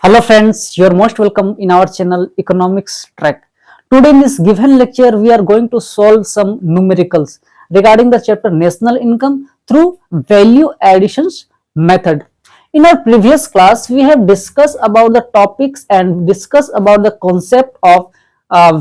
Hello friends, you are most welcome in our channel Economics Track. Today in this given lecture, we are going to solve some numericals regarding the chapter National Income through Value Additions method. In our previous class, we have discussed about the topics and discussed about the concept of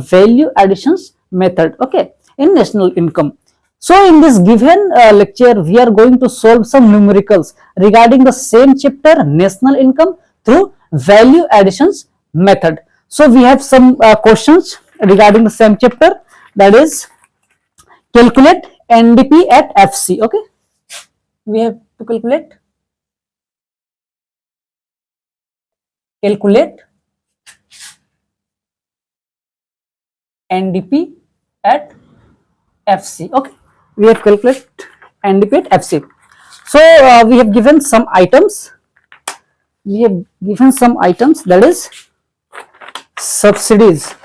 value additions method, okay, in national income. So in this given lecture, we are going to solve some numericals regarding the same chapter national income through value additions method. So we have some questions regarding the same chapter, that is calculate NDP at FC. Okay, we have to calculate NDP at FC. Okay, we have calculate NDP at FC. So we have given some items. That is subsidies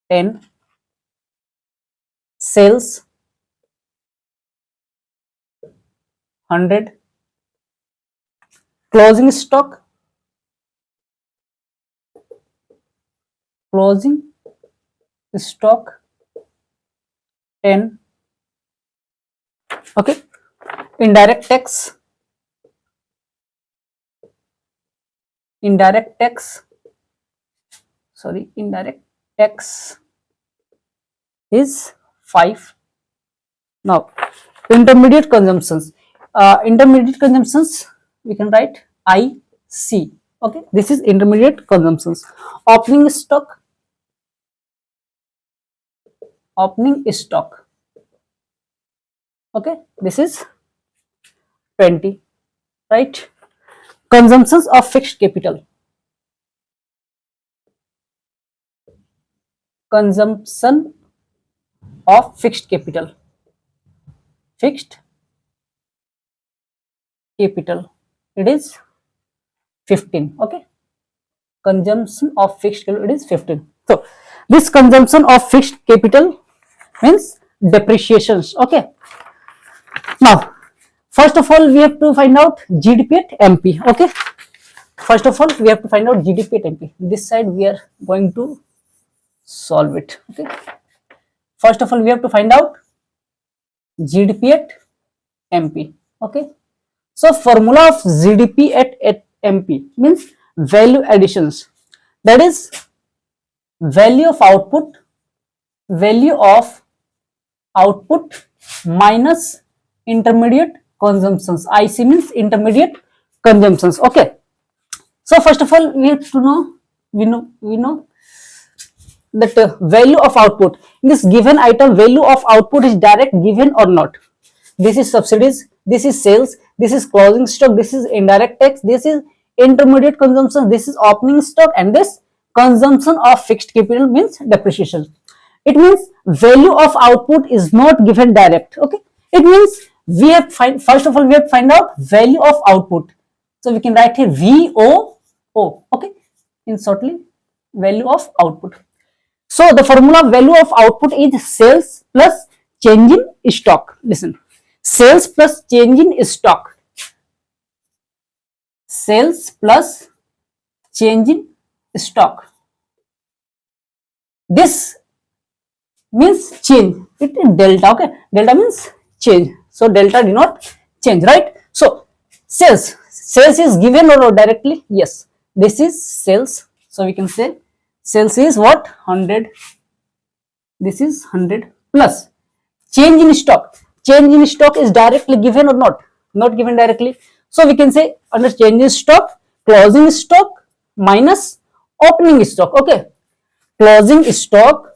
and sales 100, closing stock 10. Okay, indirect tax is 5. Now intermediate consumptions we can write IC. Okay, this is intermediate consumptions. Opening stock okay, this is 20, right? Consumptions of fixed capital it is 15. Okay, consumption of fixed capital it is 15. So this consumption of fixed capital means depreciations. Okay, now first of all we have to find out GDP at MP. Okay, first of all we have to find out GDP at MP. This side we are going to solve it. Okay, first of all we have to find out GDP at MP. Okay, so formula of GDP at MP means value additions, that is value of output minus intermediate consumptions. IC means intermediate consumptions. Okay, so first of all we have to know, we know that value of output in this given item, value of output is direct given or not. This is subsidies, this is sales, this is closing stock, this is indirect tax, this is intermediate consumption, this is opening stock, and this consumption of fixed capital means depreciation. It means value of output is not given direct. Okay, it means we have first of all we have to find out value of output. So we can write here VOO. Okay, in shortly value of output. So the formula value of output is sales plus change in stock. Listen, sales plus change in stock. Sales plus change in stock. This means change. It is delta. Okay, delta means change. So delta denote change, right? So sales is given or directly? Yes, this is sales. So we can say sales is what? 100. This is 100 plus change in stock. Change in stock is directly given or not? Not given directly. So we can say under change in stock, closing stock minus opening stock. Okay, closing stock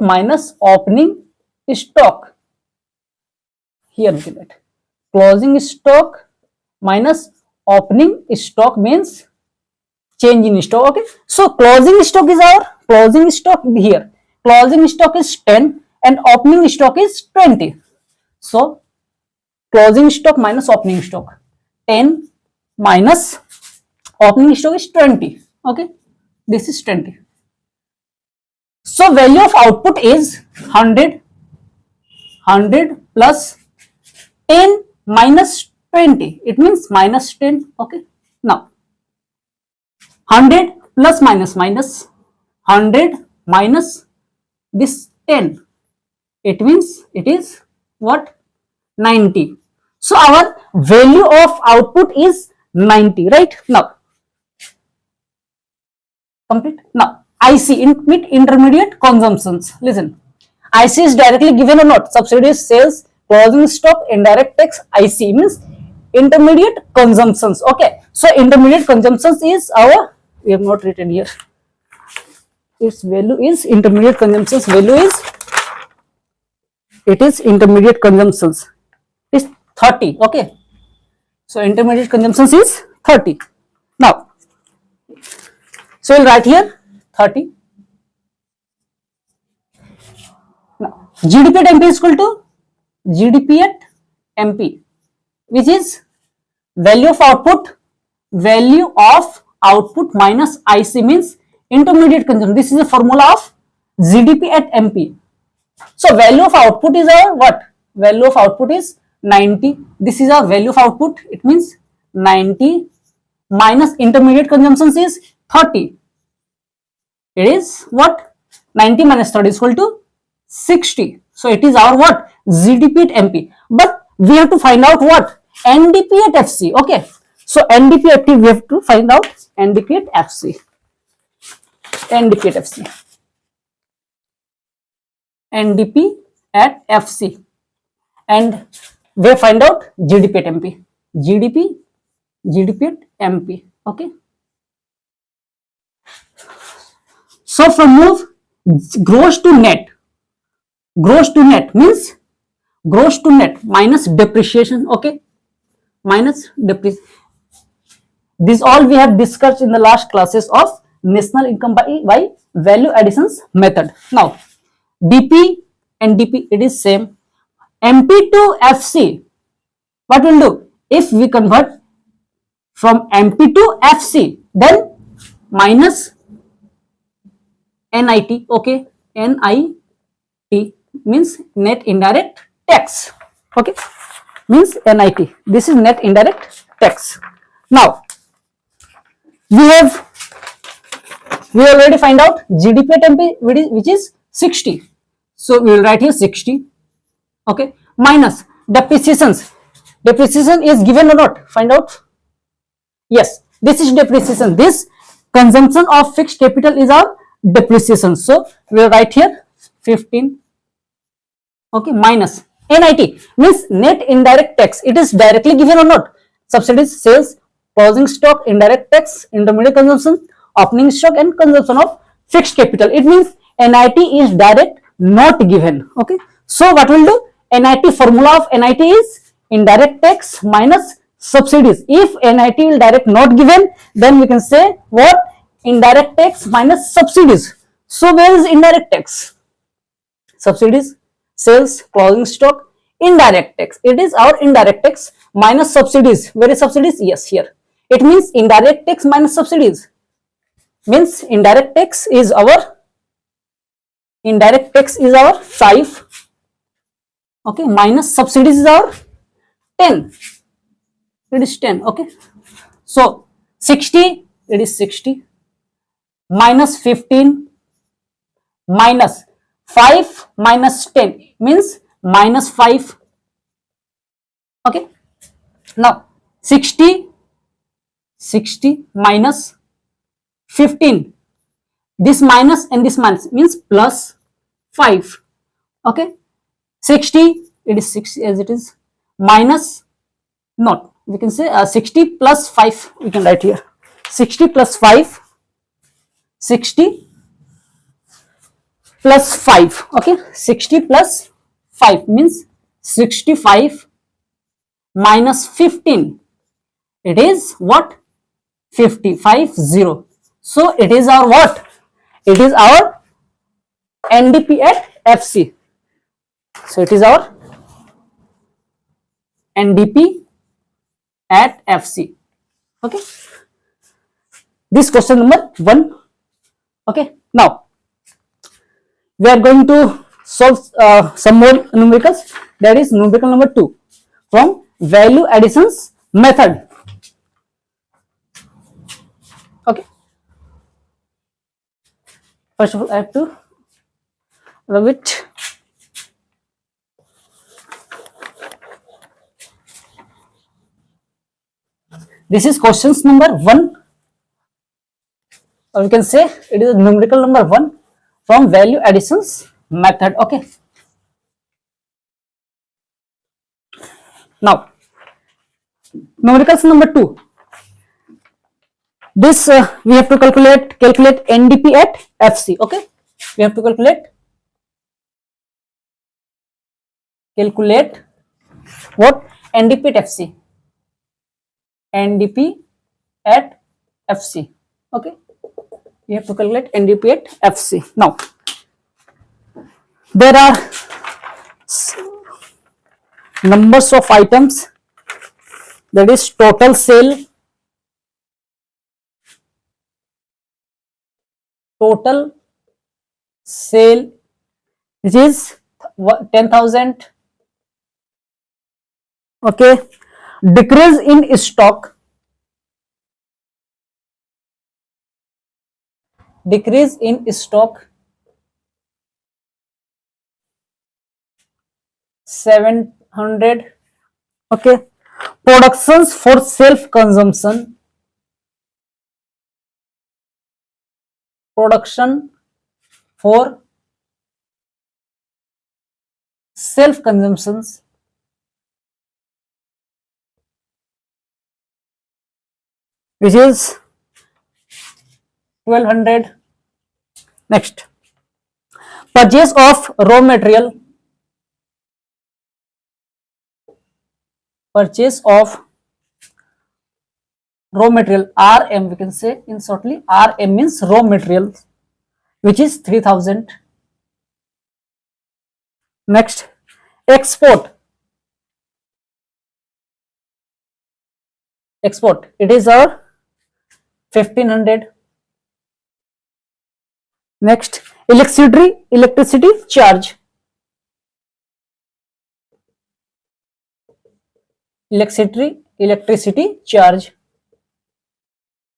minus opening stock. Here we can write closing stock minus opening stock means change in stock. Okay, so closing stock is our closing stock here. Closing stock is 10 and opening stock is 20. So closing stock minus opening stock, 10 minus opening stock is 20. Okay, this is 20. So value of output is 100 plus 10 minus 20. It means minus 10. Okay, now 100 plus minus 100 minus this 10. It means it is what? 90. So our value of output is 90, right? Now complete. Now IC, intermediate consumptions. Listen, IC is directly given or not? Subsidies, sales, closing stock, indirect tax. IC means intermediate consumptions. Okay, so intermediate consumptions is our, we have not written here, its value is intermediate consumptions value is, it is intermediate consumptions is 30. Okay, so intermediate consumptions is 30. Now so we'll write here 30. Now GDP at MP is equal to GDP at MP, which is value of output minus IC means intermediate consumption. This is a formula of GDP at MP. So value of output is our what? Value of output is 90. This is our value of output. It means 90 minus intermediate consumptions is 30. It is what? 90 minus 30 is equal to 60. So it is our what? GDP at MP. But we have to find out what? NDP at FC. Okay. So NDP at T, we have to find out NDP at FC. NDP at FC. NDP at FC. And we find out GDP at MP. GDP at MP. Okay. So from move gross to net. Gross to net means gross to net minus depreciation. Okay. Minus depreciation. This all we have discussed in the last classes of national income by value additions method. Now DP and DP, it is same. MP to FC, what will do? If we convert from MP to FC, then minus NIT. Okay, NIT means net indirect tax. Okay, means NIT. This is net indirect tax. Now we already find out GDP at MP, which is 60. So we will write here 60. Okay, minus depreciations. Depreciation is given or not? Find out. Yes, this is depreciation. This consumption of fixed capital is our depreciation. So we will write here 15. Okay, minus NIT means net indirect tax. It is directly given or not? Subsidies, sales, closing stock, indirect tax, intermediate consumption, opening stock, and consumption of fixed capital. It means NIT is direct, not given. Okay, so what will do? NIT, formula of NIT is indirect tax minus subsidies. If NIT will direct not given, then we can say what? Indirect tax minus subsidies. So where is indirect tax? Subsidies, sales, closing stock, indirect tax. It is our indirect tax minus subsidies. Where is subsidies? Yes, here. It means indirect tax minus subsidies. Means indirect tax is our 5. Okay, minus subsidies is our 10. It is 10. Okay, so 60, it is 60 minus 15 minus 5 minus 10 means minus 5. Okay, now 60 minus 15, this minus and this minus means plus 5. Okay, 60, it is 60 as it is, minus, not, we can say 60 plus 5, we can write here 60 plus 5, 60 plus 5. Okay, 60 plus 5 means 65 minus 15, it is what? 55, 0. So it is our what? It is our NDP at FC. So it is our NDP at FC. Okay, this question number 1. Okay, now we are going to solve some more numericals. That is numerical number 2 from value additions method. Okay, first of all I have to rub it. This is questions number 1, or we can say it is numerical number 1 from value additions method. Okay, now numericals number 2. This we have to calculate NDP at FC. Okay, we have to calculate what? NDP at FC. NDP at FC. Okay, we have to calculate NDP at FC. Now there are numbers of items, that is total sale, which is 10,000. Okay, decrease in stock, 700. Okay, productions for self consumption, production for self consumptions, which is 1200. Next, purchase of raw material, RM, we can say in shortly, RM means raw material, which is 3000. Next, export, it is our 1500. Next, electricity charge,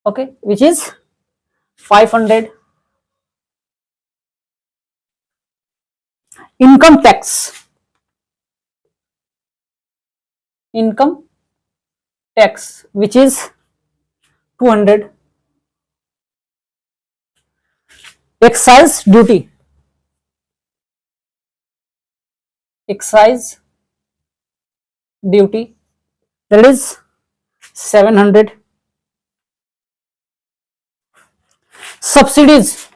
okay, which is 500. Income tax, which is 200. Excise duty, that is 700. Subsidies,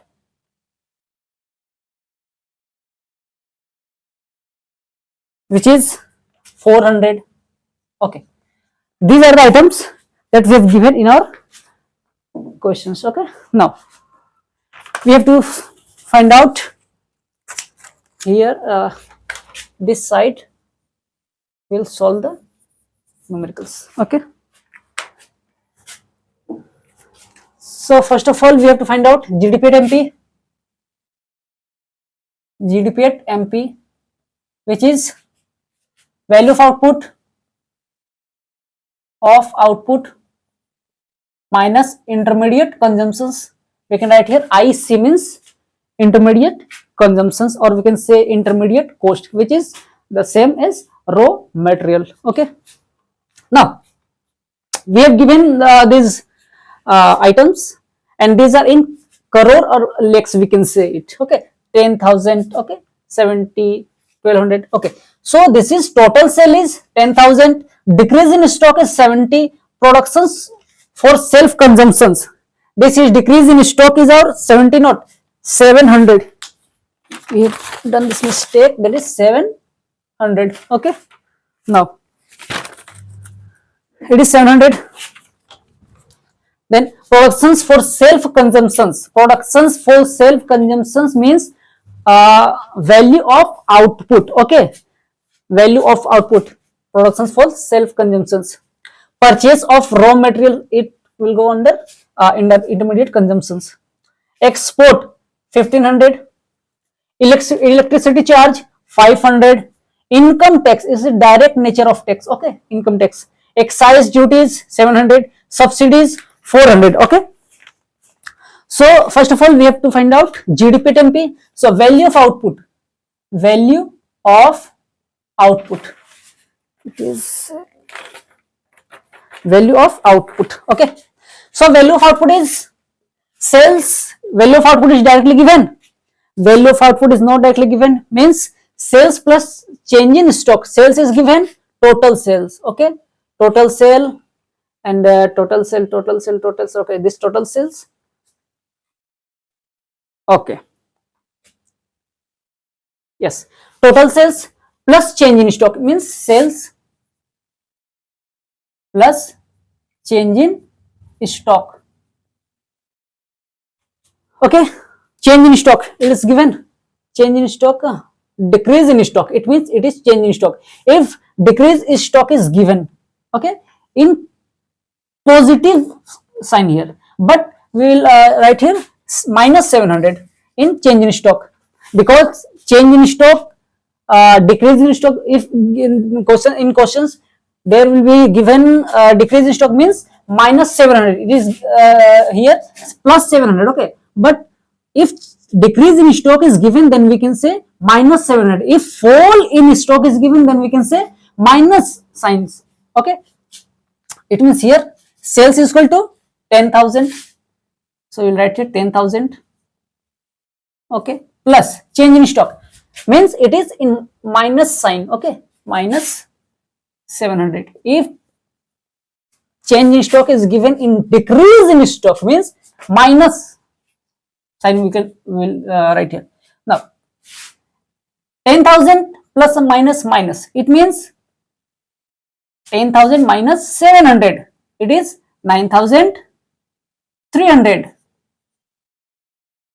which is 400. Okay, these are the items that we have given in our questions. Okay, now we have to find out here, this side will solve the numericals. Okay, so first of all we have to find out GDP at MP, which is value of output minus intermediate consumptions. We can write here IC means intermediate consumptions, or we can say intermediate cost, which is the same as raw material. Okay, now we have given these items, and these are in crore or lakhs, we can say it. Okay, 10,000. Okay, 70, 1200. Okay, so this is total sale is 10,000, decrease in stock is 70, productions for self consumptions, this is decrease in stock is our 70, not 700. We have done this mistake, that is 700. Okay, now it is 700. Then productions for self consumptions, means value of output. Okay, value of output, productions for self consumptions. Purchase of raw material, it will go under intermediate consumptions. Export 1500, electricity charge 500, income tax is the direct nature of tax, okay, income tax, excise duties 700, subsidies 400, okay. So first of all we have to find out GDP tempi. So value of output, value of output, it is value of output, okay. So value of output is sales, value of output is directly given, value of output is not directly given, means sales plus change in stock. Sales is given, total sales, okay, total sale and total sale, okay, this total sales, okay, yes, total sales plus change in stock means sales plus change in stock, okay. Change in stock, it is given, change in stock, decrease in stock, it means it is change in stock. If decrease in stock is given, okay, in positive sign here, but we will write here minus 700 in change in stock, because change in stock, decrease in stock, if in questions there will be given decrease in stock means minus 700, it is here plus 700, okay, but if decrease in stock is given then we can say minus 700, if fall in stock is given then we can say minus signs, okay. It means here sales is equal to 10,000, so we will write here 10,000, okay, plus change in stock means it is in minus sign, okay, minus 700. If change in stock is given in decrease in stock means minus sign, we will write here. Now 10,000 plus or minus minus, it means 10,000 minus 700, it is 9,300,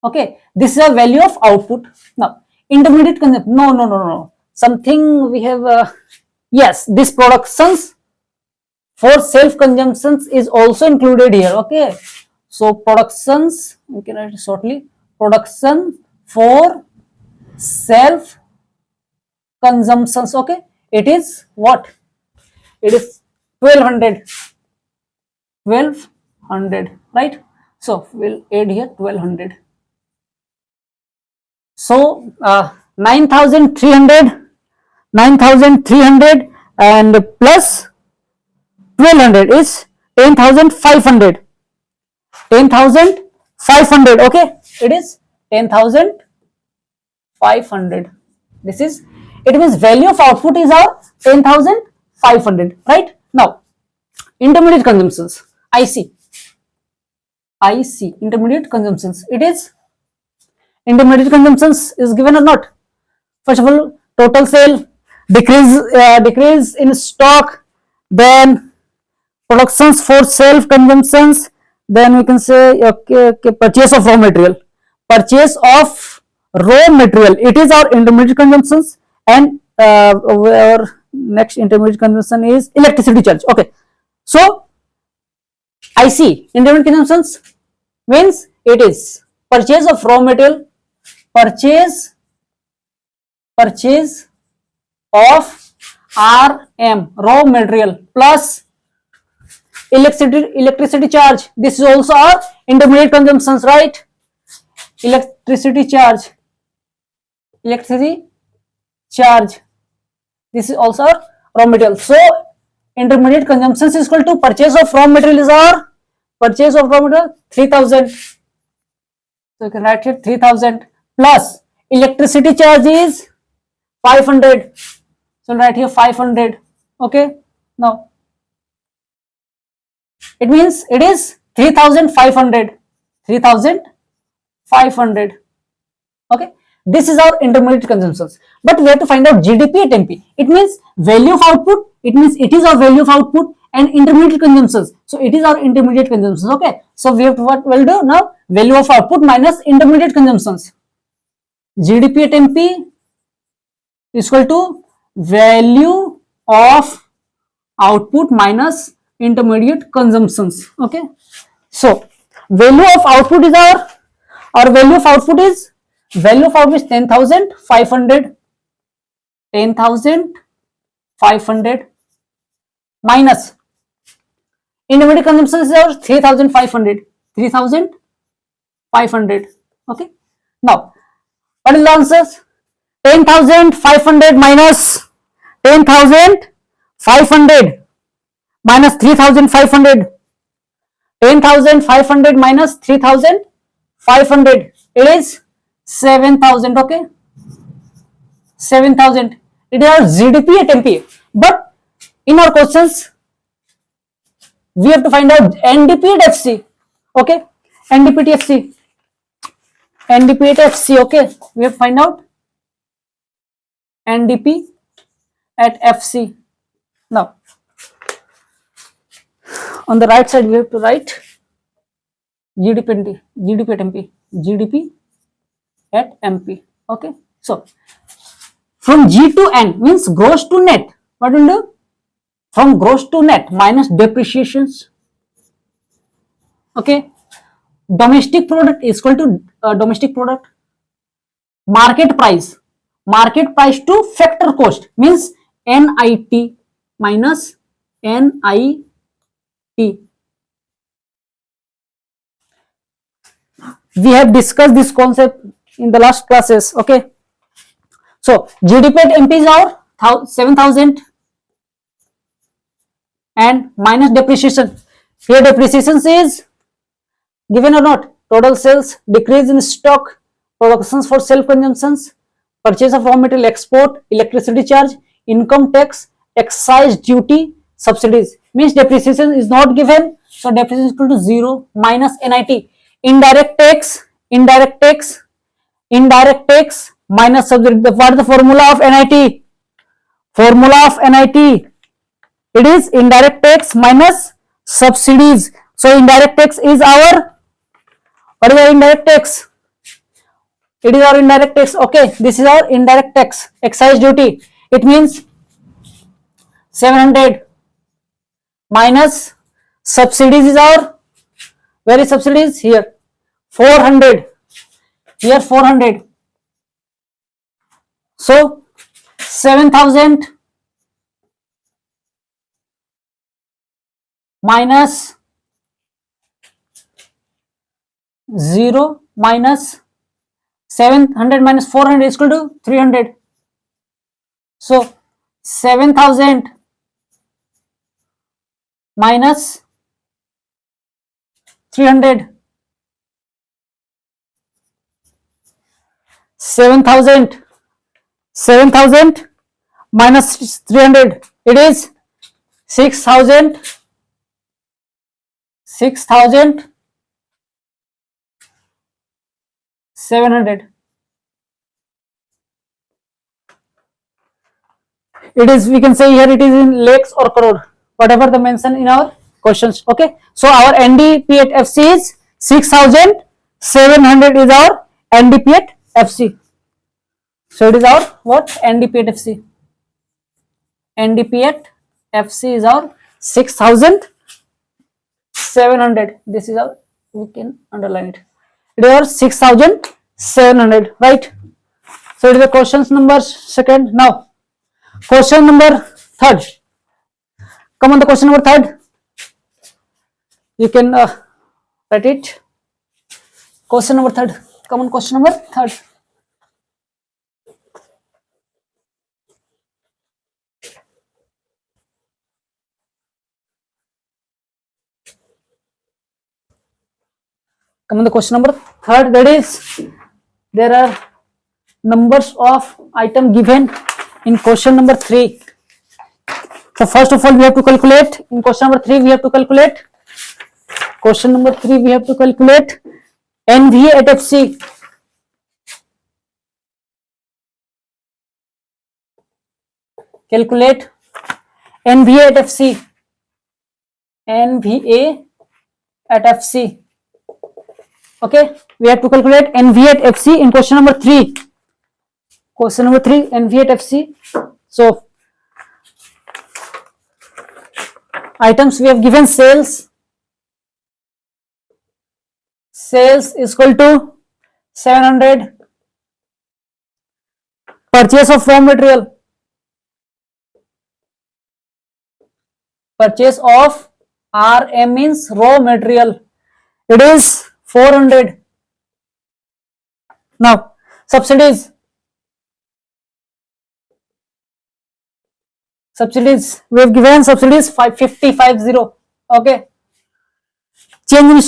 okay. This is a value of output. Now intermediate consumption, no, something we have, yes, this productions for self consumptions is also included here, okay. So productions, we can write it shortly, production for self consumptions, okay, it is what, it is 1200, right. So we'll add here 1200, so 9,300 and plus 1200 is 10,500, 10,500, okay, it is 10,500, this is, it means value of output is our 10,500, right. Now intermediate consumptions, IC, intermediate consumptions, it is, intermediate consumptions is given or not. First of all, total sale, decrease in stock, then productions for self consumptions, then we can say okay, purchase of raw material, it is our intermediate consumptions, and our next intermediate consumption is electricity charge, okay. So IC, intermediate consumptions means it is purchase of raw material, purchase of RM, raw material, plus electricity charge, this is also our intermediate consumptions, right. Electricity charge, this is also our raw material. So intermediate consumptions is equal to purchase of raw material is our purchase of raw material 3,000, so you can write here 3,000 plus electricity charge is 500, so write here 500, okay. Now it means it is 3,500, okay. This is our intermediate consumptions, but we have to find out GDP at MP. It means value of output, it means it is our value of output, and intermediate consumptions, so it is our intermediate consumptions, okay. So we have to, what we'll do now, value of output minus intermediate consumptions, GDP at MP is equal to value of output minus intermediate consumptions. Okay, so value of output is our value of output is 10,500 minus intermediate consumption is our 3,500. Okay, now what is the answers? 10,500 minus 10,500 minus 3,500. 10,500 minus 3,500, it is 7,000. Okay, 7,000. It is our GDP at MP. But in our questions, we have to find out NDP at FC. Okay, NDP at FC. NDP at FC. Okay, we have to find out NDP at FC. Now, on the right side, we have to write GDP at MP. GDP at MP. Okay, so from G to N means gross to net. What will do? From gross to net minus depreciations. Okay, domestic product is equal to domestic product. Market price to factor cost means NIT minus NIT. We have discussed this concept in the last classes. Okay, so GDP at MP is our 7,000 and minus depreciation. Here depreciation is given or not? Total sales, decrease in stock, productions for self consumptions, purchase of raw material, export, electricity charge, income tax, excise duty, subsidies. Means depreciation is not given, so depreciation is equal to 0 minus NIT. Indirect tax minus subsidy. What is the formula of NIT? Formula of NIT, it is indirect tax minus subsidies. So indirect tax is our, what is our indirect tax? It is our indirect tax. Okay, this is our indirect tax. Excise duty, it means 700 minus subsidies is our, where is subsidies? Here 400, here 400. So 7,000 minus 0 minus 700 minus 400 is equal to 300. So 7,000 minus 300. 7,000 minus 300, it is 6,000. 6,700. It is, we can say here it is in lakhs or crore, whatever the mention in our questions. Okay, so our NDP at FC is 6,700 is our NDP at FC. So it is our what? NDP at FC. NDP at FC is our 6,700. This is our, we can underline it. It is our 6,700, right? So it is the questions number second. Now question number third. Come on, the question number third. You can write it. Question number third. Come on, question number third. Come on, the question number third, that is, there are numbers of item given in question number 3. So first of all, we have to calculate, in question number 3 we have to calculate, question number 3 we have to calculate NVA at FC. Calculate NVA at FC. NVA at FC. Okay, we have to calculate NVA at FC in question number 3. Question number 3, NVA at FC. So items we have given sales is equal to 700. Purchase of raw material, purchase of RM means raw material, it is 400. Now subsidies we have given subsidies 50. Okay. Change in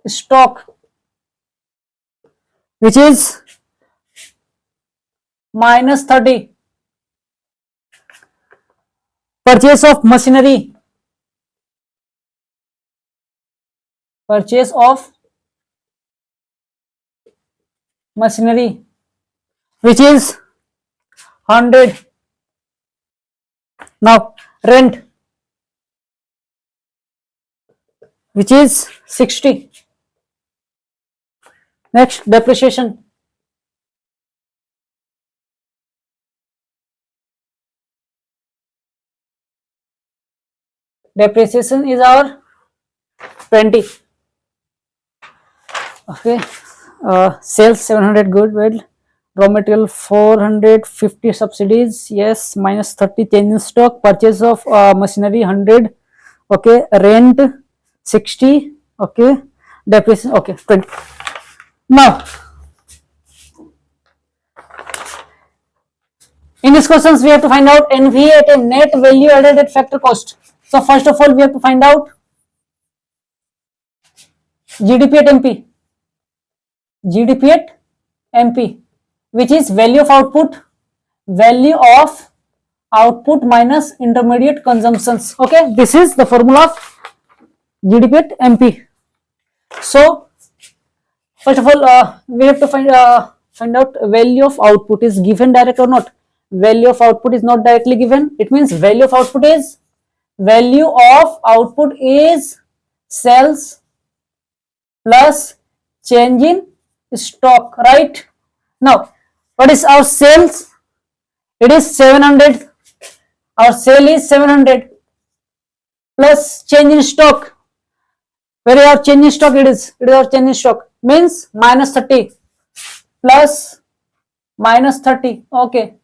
stock which is minus 30. Purchase of machinery which is 100. Now rent which is 60. Next, depreciation is our 20. Okay. Sales 700, good. Well, raw material 450, subsidies, yes, minus 30, change in stock, purchase of machinery 100. Okay, rent 60. Okay, depreciation, okay, 20. Now in these questions we have to find out NV at a net value added at factor cost. So first of all we have to find out GDP at MP, which is value of output minus intermediate consumptions. Okay, this is the formula of GDP at MP. So first of all we have to find out value of output is given direct or not. Value of output is not directly given. It means value of output is sales plus change in stock, right? Now what is our sales? It is 700. Our sale is 700 plus change in stock. Where is our change in stock? It is our change in stock means minus 30 plus minus 30. Okay.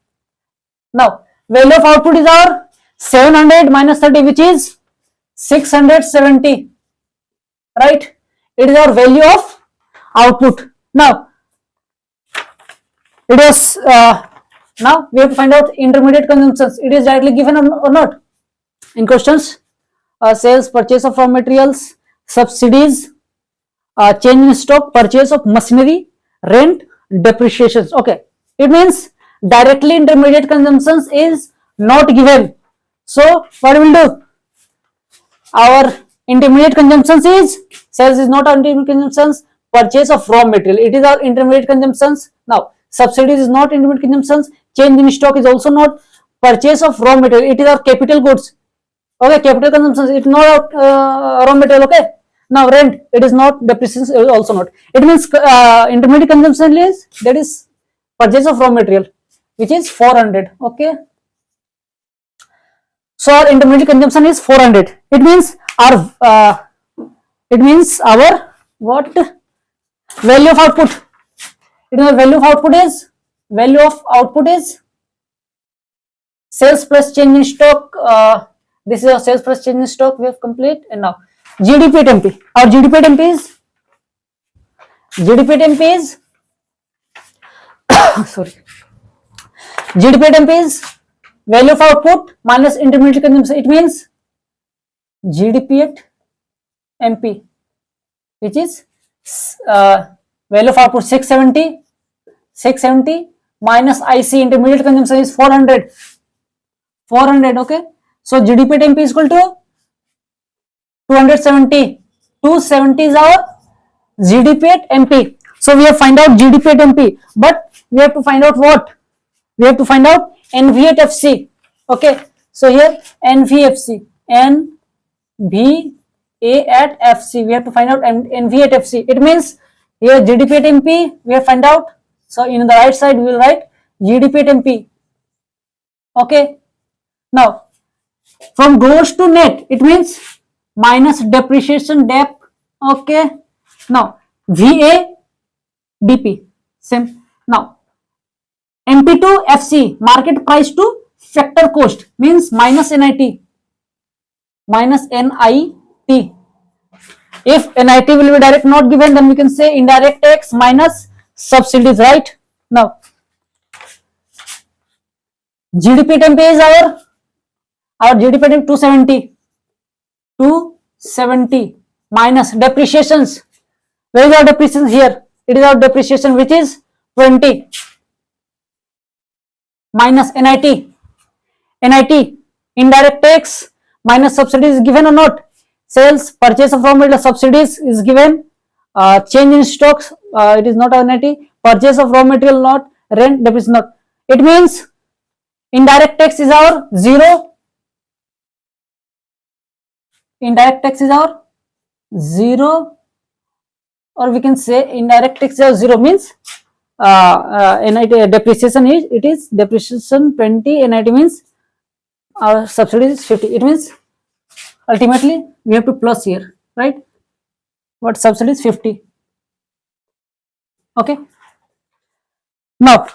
Now value of output is our 700 minus 30, which is 670, right? It is our value of output. Now it is now we have to find out intermediate consumptions. It is directly given or not in questions. Sales, purchase of raw materials, subsidies, change in stock, purchase of machinery, rent, depreciations. Okay, it means directly intermediate consumptions is not given. So what we will do? Our intermediate consumptions is sales is not our intermediate consumptions. Purchase of raw material, it is our intermediate consumptions. Now subsidies is not intermediate consumptions. Change in stock is also not. Purchase of raw material, it is our capital goods. Okay, capital consumptions, it is not raw material. Okay. Now rent, it is not. Depreciation is also not. It means intermediate consumption is that is purchase of raw material, which is 400. Okay. So our intermediate consumption is 400. It means our what value of output? It is value of output is sales plus change in stock. This is our sales plus change in stock. We have complete. And now GDP at MP. Our GDP at MP is sorry. GDP at MP is value of output minus intermediate consumption. It means GDP at MP, which is value of output 670 minus IC, intermediate consumption is 400. Okay. So GDP at MP is equal to 270. 270 is our GDP at MP. So we have find out GDP at MP, but we have to find out what? We have to find out NV at FC. Okay. So here NVFC, NVA at FC. We have to find out NV at FC. It means here GDP at MP we have find out. So in the right side we will write GDP at MP. Okay. Now, from gross to net, it means minus depreciation debt. Okay. Now, VA, DP, same. Now, MP to FC, market price to factor cost, means minus NIT. Minus NIT. If NIT will be direct not given, then we can say indirect tax minus subsidies, right? Now, GDP temp is our GDP temp 270. 270 minus depreciations. Where is our depreciation here? It is our depreciation which is 20 minus NIT. NIT, indirect tax minus subsidies is given or not? Sales, purchase of raw material, subsidies is given. Change in stocks, it is not NIT. Purchase of raw material not, rent, depreciation not. It means indirect tax is our 0. Indirect tax is our 0, or we can say indirect tax is our 0 means NIT depreciation is, it is depreciation 20, NIT means our subsidy is 50. It means ultimately we have to plus here, right? What subsidy is 50. Okay. Now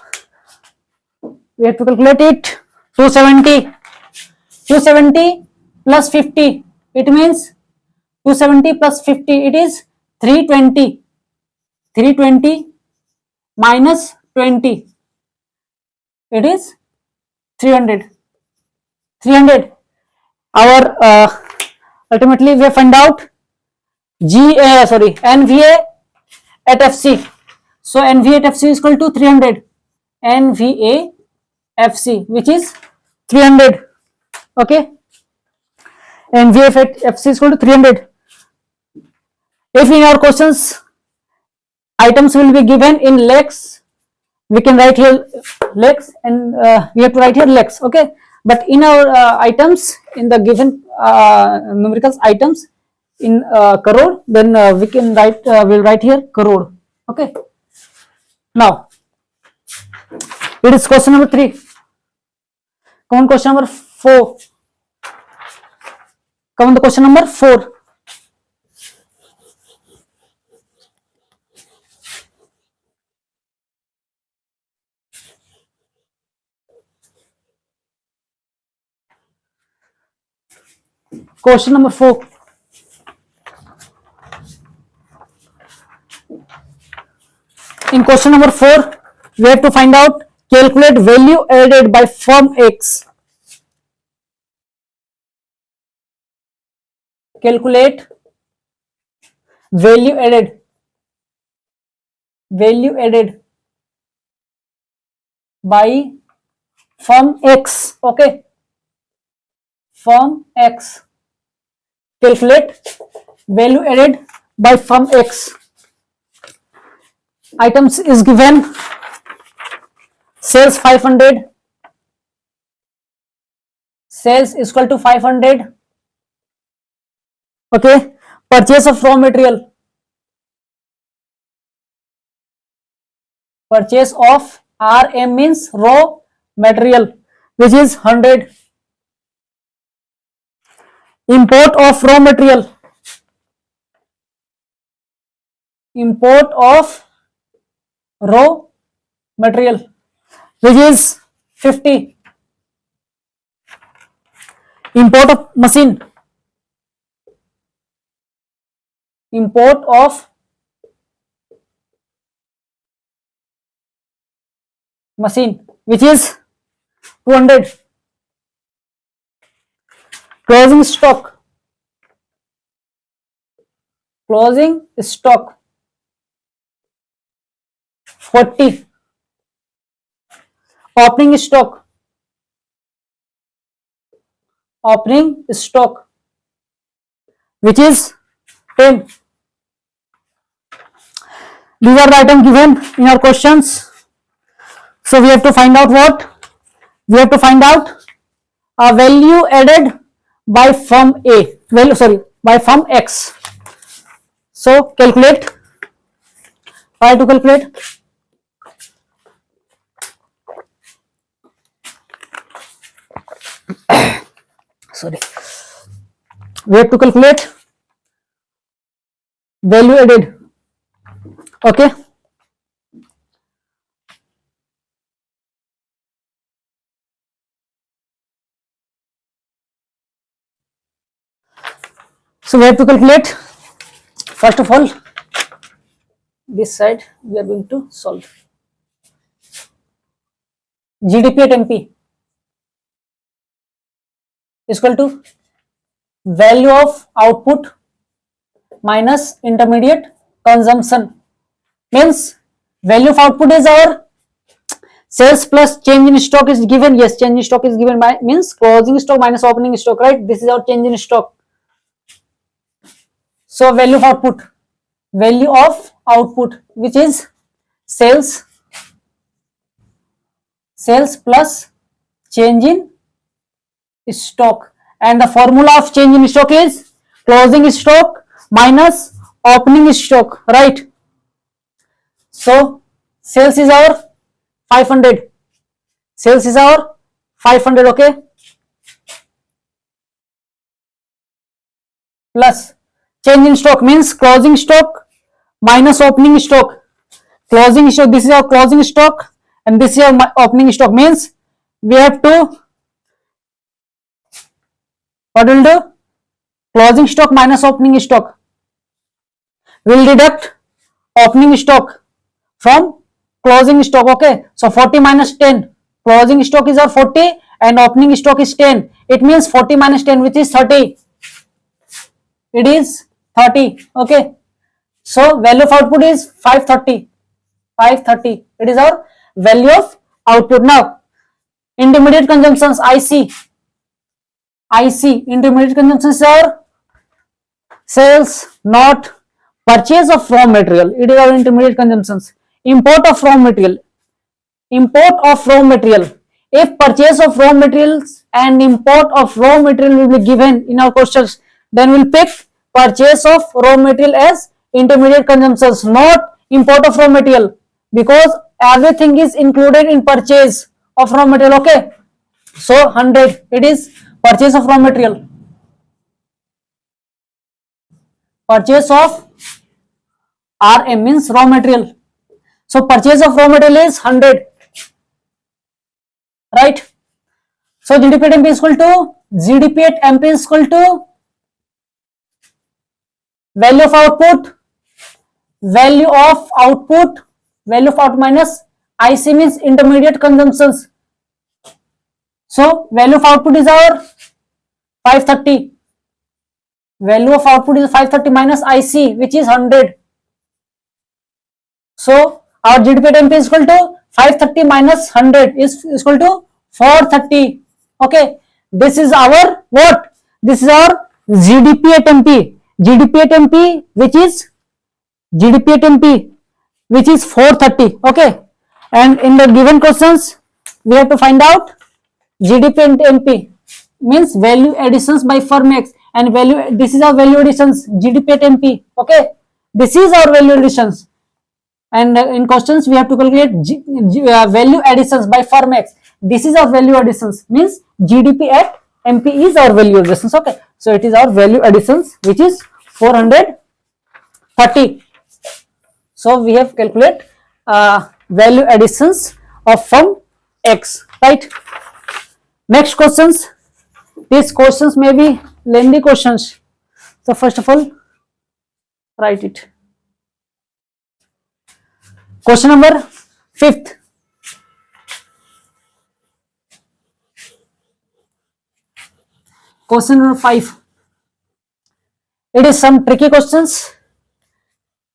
we have to calculate it. 270 plus 50. It means 270 plus 50. It is 320. 320 minus 20. It is 300. 300. Our ultimately we find out NVA at FC. So NVA at FC is equal to 300. NVA FC, which is 300. Okay. NVA at FC is equal to 300. If in our questions items will be given in lakhs, we can write here lakhs, and we have to write here lakhs. Okay. But in our items, in the given numericals items in crore, then we can write, we'll write here crore. Okay. Now, it is question number 3. Come on, question number 4. Come on, the question number 4. Question number 4. In question number 4, we have to find out calculate value added by firm X. Calculate value added. Value added by firm X. Okay. Firm X. Calculate value added by firm X. Items is given. Sales 500. Sales is equal to 500. Okay. Purchase of raw material. Purchase of RM means raw material, which is 100. Import of raw material. Import of raw material, which is 50. Import of machine. Import of machine, which is 200. Closing stock. Closing stock 40. Opening stock. Opening stock, which is 10. These are the items given in our questions. So we have to find out what? We have to find out a value added by firm A. By firm X. So calculate. Try to calculate. sorry, we have to calculate value added. Okay, so we have to calculate, first of all, this side we are going to solve. GDP at MP is equal to value of output minus intermediate consumption. Means value of output is our sales plus change in stock is given. Yes, change in stock is given by means closing stock minus opening stock, right? This is our change in stock. So value of output, which is sales plus change in stock, and the formula of change in stock is closing stock minus opening stock, right? So sales is our 500. Okay, plus change in stock means closing stock minus opening stock. Closing stock, this is our closing stock and this is our opening stock, means we have to, what will do, closing stock minus opening stock. We will deduct opening stock from closing stock. Okay, so 40 minus 10, closing stock is our 40 and opening stock is 10. It means 40 minus 10, which is 30. It is 30. Okay, so value of output is 530. It is our value of output. Now intermediate consumptions, IC, intermediate consumptions are sales, not purchase of raw material. It is our intermediate consumptions. Import of raw material. If purchase of raw materials and import of raw material will be given in our questions, then we'll pick purchase of raw material as intermediate consumptions, not import of raw material, because everything is included in purchase of raw material. Okay, so 100, it is purchase of raw material. Purchase of RM means raw material. So purchase of raw material is 100, right? So GDP at MP is equal to value of output minus IC means intermediate consumptions. So value of output is our 530. Value of output is 530 minus IC, which is 100. So our GDP at MP is equal to 530 minus 100 is equal to 430. Okay, this is our what? This is our GDP at MP. Which is 430. Okay, and in the given questions we have to find out GDP and MP means value additions by firm X, and value, this is our value additions, GDP at MP. Okay, this is our value additions, and in questions we have to calculate value additions by firm X. This is our value additions, means GDP at MP is our value additions. Okay, so it is our value additions, which is 430. So we have calculate value additions of firm X, right? Next questions. These questions may be lengthy questions. So first of all, write it. Question number 5th. Question number 5. It is some tricky questions,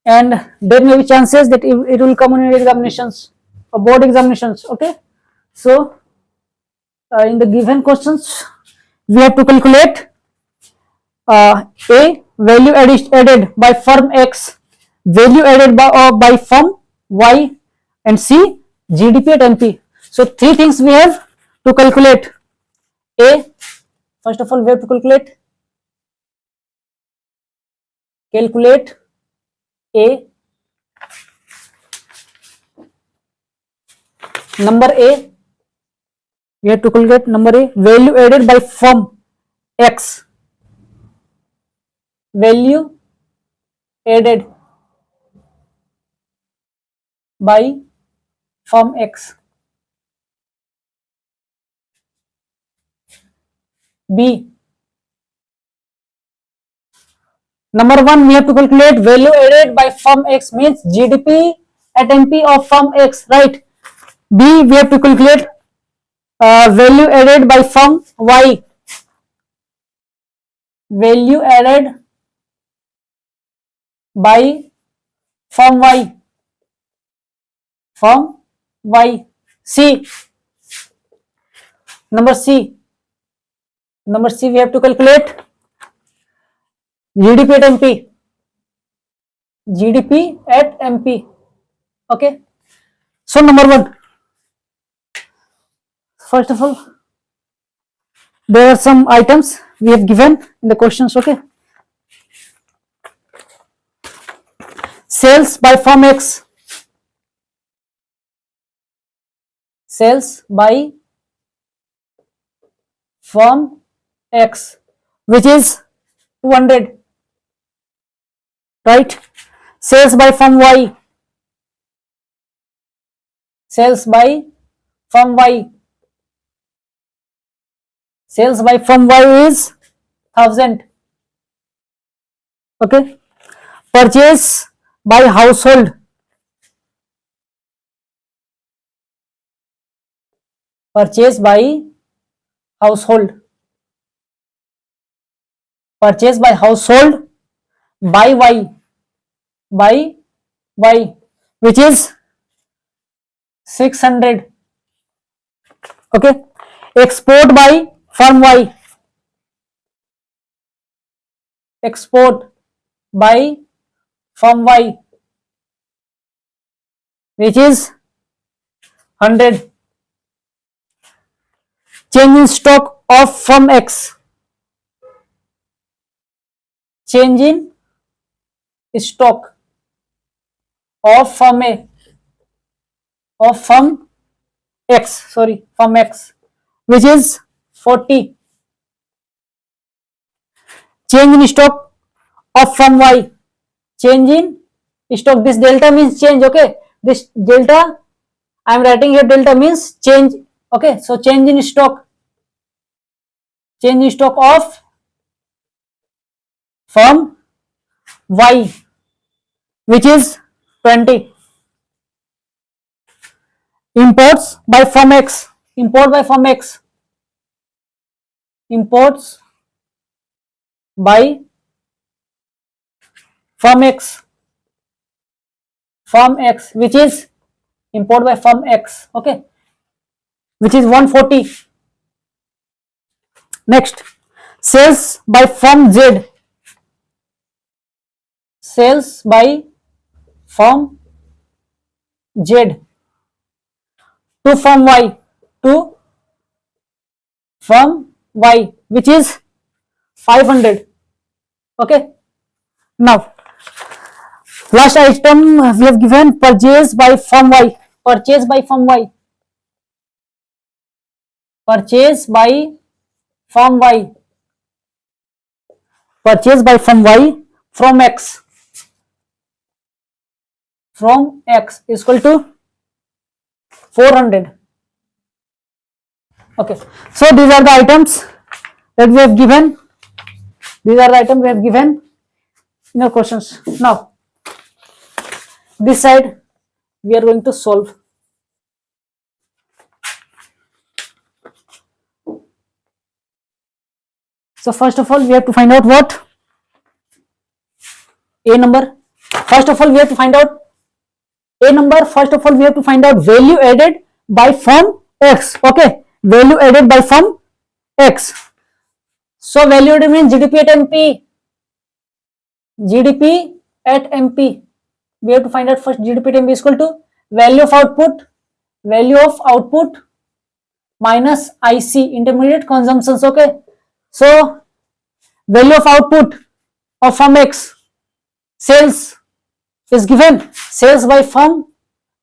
and there may be chances that it will come in examinations or board examinations. Okay, so in the given questions we have to calculate A, value added by firm X, value added by firm Y, and C, GDP at MP. So three things we have to calculate. A, first of all we have to calculate A, number A, We have to calculate number A, value added by firm X. Value added by firm X. B, number 1, we have to calculate value added by firm X means GDP at MP of firm X, right? B, we have to calculate value added by firm Y. Value added by firm Y. Firm Y. C, number C. Number C, we have to calculate GDP at MP. GDP at MP. Okay. So number 1. First of all, there are some items we have given in the questions. Okay. Sales by firm X. Sales by firm X, which is 200, right? Sales by firm Y. Sales by firm Y. Sales by firm Y is 1000. Okay. Purchase by household. Purchase by household. Purchase by household by Y. By Y, which is 600. Okay. Export by firm Y. Export by firm Y, which is 100. Change in stock of firm X. Change in stock of firm A. Of firm X. Sorry, firm X, which is 40. Change in stock of firm Y. Change in stock. This delta means change. Okay. This delta, I am writing here delta means change. Okay. So change in stock. Change in stock of firm Y, which is 20. Imports by firm X. Import by firm X. Imports by firm X. Firm X, which is import by firm X. Okay. Which is 140. Next, sales by firm Z. Sales by firm Z to firm Y. To firm Y, which is 500. Okay. Now, last item we have given purchase by firm Y. Purchase by firm Y. Purchase by firm Y. Purchase by firm Y from X. From X is equal to 400. Okay. So these are the items that we have given. These are the items we have given in our questions. Now, this side we are going to solve. So first of all, we have to find out what? A number. First of all, we have to find out A number. First of all, we have to find out value added by firm X. Okay. Value added by firm X. So value added means GDP at MP. GDP at MP. We have to find out first GDP at MP is equal to value of output. Value of output minus IC, intermediate consumptions. Okay. So value of output of firm X. Sales is given. Sales by firm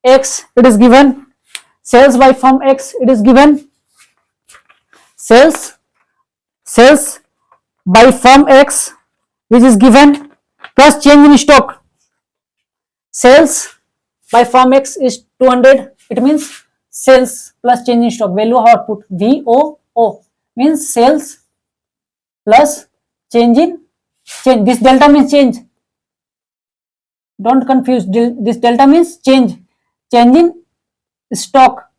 X, it is given. Sales by firm X, it is given. sales by firm X which is given plus change in stock. Sales by firm X is 200. It means sales plus change in stock. Value of output VOO means sales plus change in change. This delta means change. Don't confuse. This delta means change. Change in stock.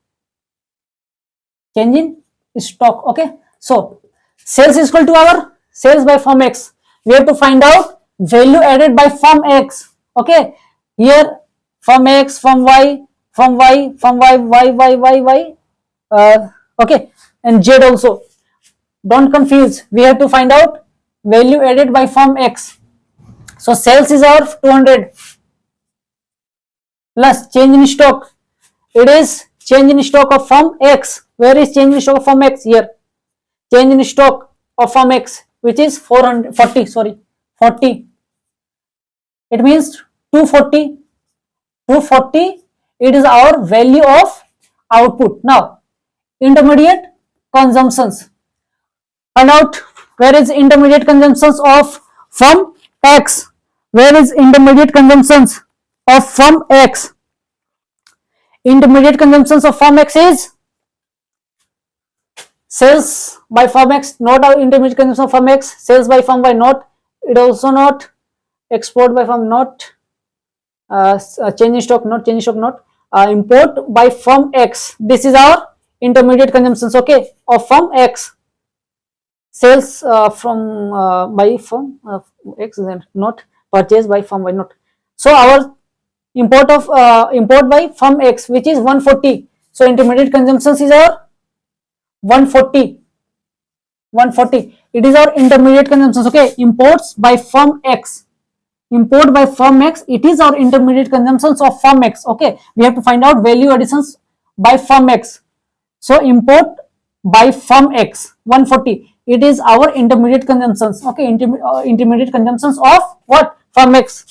Change in stock. Okay. So sales is equal to our sales by firm X. We have to find out value added by firm X. Okay. Here firm X, firm Y, firm Y, firm Y. Okay. And Z also. Don't confuse. We have to find out value added by firm X. So sales is our 200 plus change in stock. It is change in stock of firm X. Where is change in stock of firm X? Here. Change in stock of firm X, which is 40. It means 240. 240. It is our value of output. Now, intermediate consumptions. Find out where is intermediate consumptions of firm X. Where is intermediate consumptions of firm X? Intermediate consumptions of firm X is sales by firm X, not our intermediate consumption of firm X. Sales by firm Y, not. It also not. Export by firm, not. Change in stock, not. Change in stock, not. Import by firm X. This is our intermediate consumptions, okay, of firm X. Sales from by firm X, not. Purchase by firm Y, not. So our import by firm X, which is 140. So intermediate consumptions is our 140. It is our intermediate consumptions. Okay, imports by firm X. Import by firm X. It is our intermediate consumptions of firm X. Okay, we have to find out value additions by firm X. So import by firm X 140. It is our intermediate consumptions. Okay, intermediate consumptions of what? Firm X,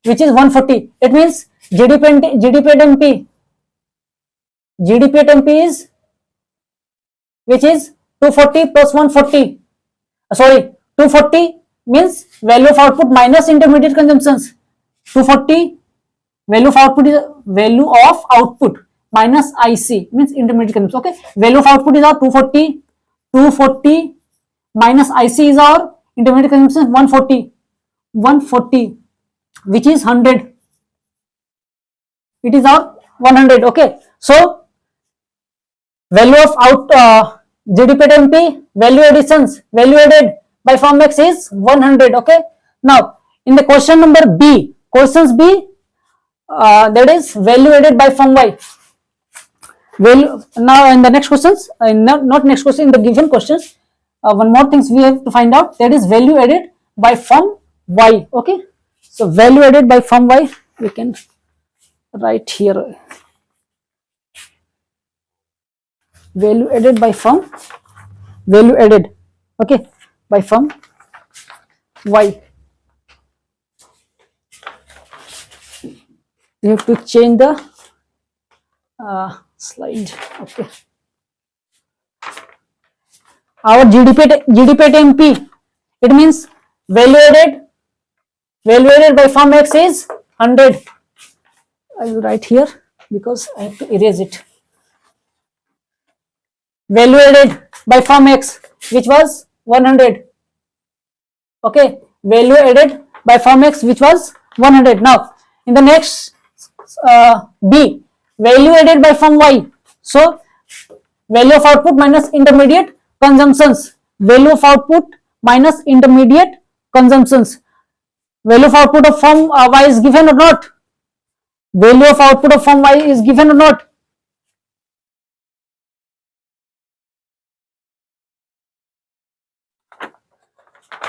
which is 140. It means GDP at MP. GDP at MP is, which is 240 plus 140. Sorry, 240 means value of output minus intermediate consumptions. 240 value of output is value of output minus IC means intermediate consumption. Okay, value of output is our 240. 240 minus IC is our intermediate consumption 140. 140, which is 100. It is our 100. Okay, so value of GDP at MP, value additions, value added by firm X is 100. Okay, now in the question number B, questions B, that is value added by firm Y. Value, now in the next questions, not next question, in the given questions, one more things we have to find out, that is value added by firm Y. Okay, so value added by firm Y, we can write here. Value added by firm, value added, okay, by firm Y. You have to change the slide. Okay, our GDP at MP, it means value added by firm X is 100. I will write here because I have to erase it. Value added by firm X, which was 100. Okay, value added by firm X, which was 100. Now in the next B, value added by firm Y. So value of output minus intermediate consumptions. Value of output minus intermediate consumptions. Value of output of firm Y is given or not? Value of output of firm Y is given or not?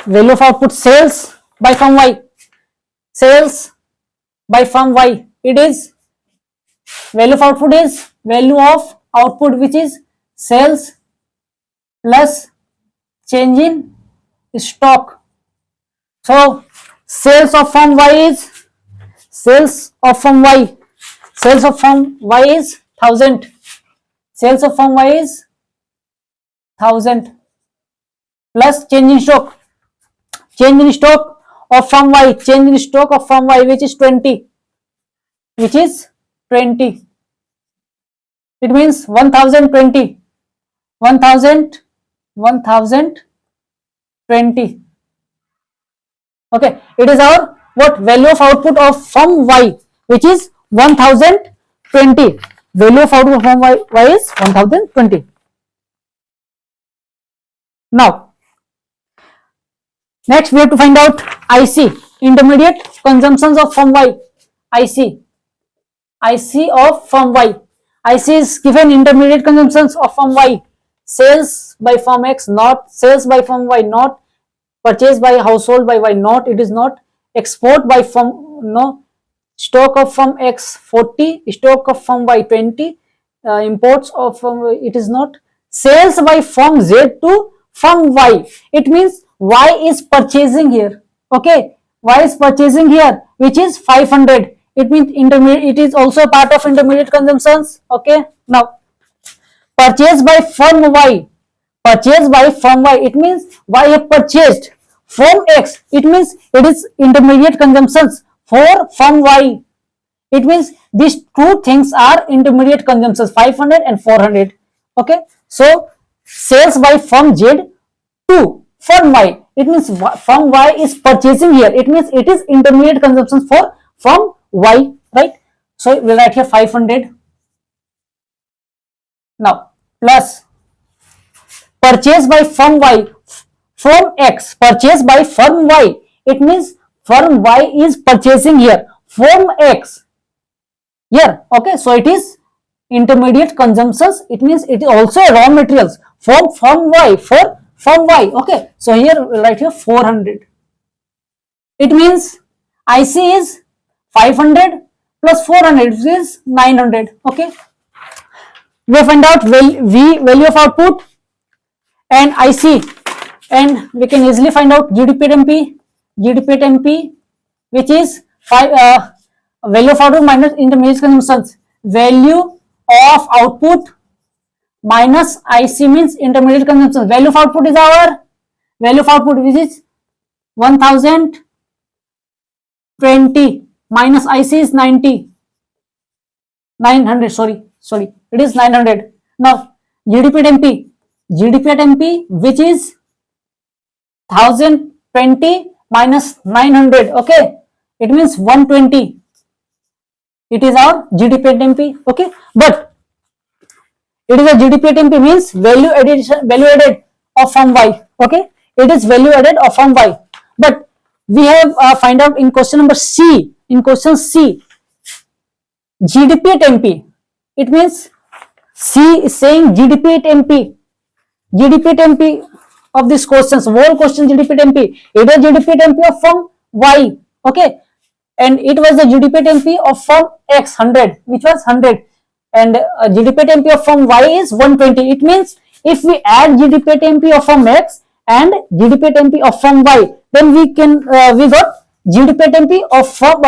Value of output sales by firm Y. Sales by firm Y. It is value of output is value of output, which is sales plus change in stock. So sales of firm Y is sales of firm Y. Sales of firm Y is 1000. Sales of firm Y is 1000 plus change in stock. Change in stock of firm Y, change in stock of firm Y, which is 20, which is 20. It means 1020, 1020. Okay, it is our what value of output of firm Y, which is 1020. Value of output of firm Y is 1020. Now, next we have to find out IC, intermediate consumptions of firm Y. IC of firm Y. IC is given intermediate consumptions of firm Y. Sales by firm X, not sales by firm Y, not purchase by household by Y, not, it is not export by firm, no, stock of firm X 40, stock of firm Y 20, imports of firm Y, it is not, sales by firm Z to firm Y. It means Y is purchasing here. Okay, Y is purchasing here, which is 500. It means intermediate. It is also a part of intermediate consumptions. Okay, now purchase by firm Y. Purchase by firm Y. It means Y have purchased from X. It means it is intermediate consumptions for firm Y. It means these two things are intermediate consumptions, 500 and 400. Okay, so sales by firm Z to firm Y. It means firm Y is purchasing here. It means it is intermediate consumptions for firm Y, right? So we'll write here 500. Now plus purchase by firm Y from X, purchase by firm Y. It means firm Y is purchasing here from X. Here, okay, so it is intermediate consumptions. It means it is also raw materials from firm Y, for firm Y. Okay, so here we'll write here 400. It means IC is 500 plus 400, which is 900. Okay, we find out V, value of output, and IC, and we can easily find out GDP at MP, which is value of output minus intermediate consumptions. Value of output minus IC means intermediate consumption. Value of output is our value of output, which is 1020 minus IC is 900. Sorry, it is 900. Now GDP at MP, which is 1020 minus 900. Okay, it means 120. It is our GDP at MP. Okay, but it is a GDP at MP means value added of firm Y. Okay, it is value added of firm Y. But we have find out in question number C. In question C, GDP at MP. It means C is saying GDP at MP. GDP at MP of this questions, whole question GDP at MP. It was GDP at MP of firm Y. Okay, and it was the GDP at MP of firm X 100, which was 100, and GDP at MP of firm Y is 120. It means if we add GDP at MP of firm X and GDP at MP of firm Y, then we can we got GDP at MP of firm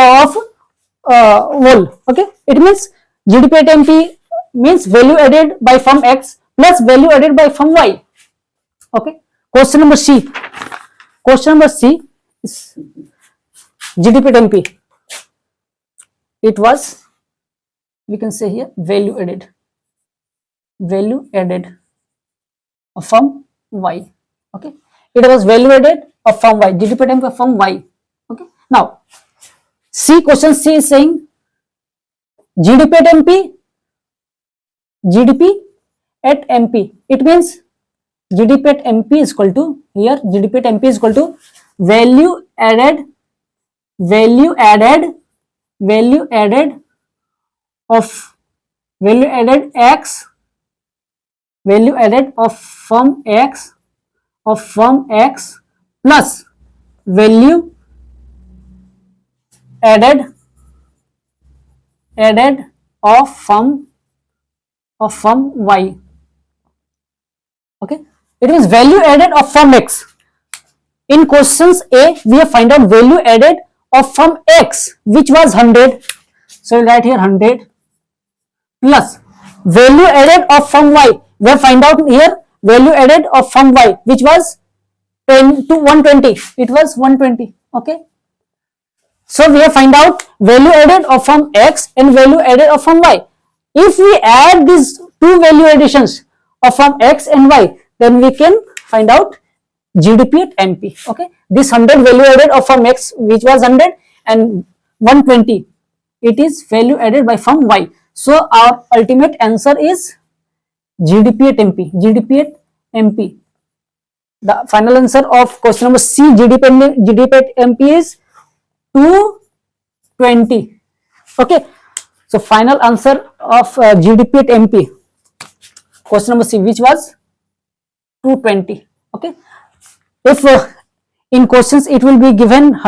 whole. Okay, it means GDP at MP means value added by firm X plus value added by firm Y. Okay, question number C. Question number C is GDP at MP. It was, we can say here, value added of firm Y. Okay, it was value added of firm Y, GDP at MP of firm Y. Okay, now C, question C is saying GDP at MP, it means GDP at MP is equal to, here GDP at MP is equal to value added of X, value added of firm X plus value added of firm Y. Okay, it is value added of firm X. In questions A, we have find out value added of firm X, which was 100. So we'll write here 100 plus value added of firm Y. We have find out here value added of firm Y, which was 10 to 120. It was 120. Okay. So we have find out value added of firm X and value added of firm Y. If we add these two value additions of firm X and Y, then we can find out GDP at MP. Okay. This 100 value added of firm X, which was 100, and 120, it is value added by firm Y. So our ultimate answer is GDP at MP. GDP at MP. The final answer of question number C, GDP at MP is 220. Okay. So final answer of GDP at MP, question number C, which was 220. Okay. If in questions it will be given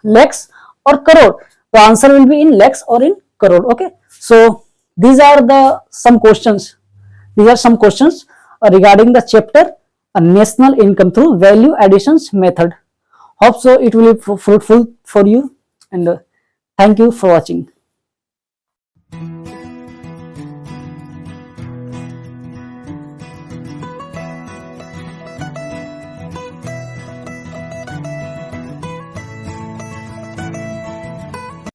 lakhs or crore, the answer will be in lakhs or in crore. Okay. So these are some questions. These are some questions regarding the chapter national income through value additions method. Hope so it will be fruitful for you, and thank you for watching.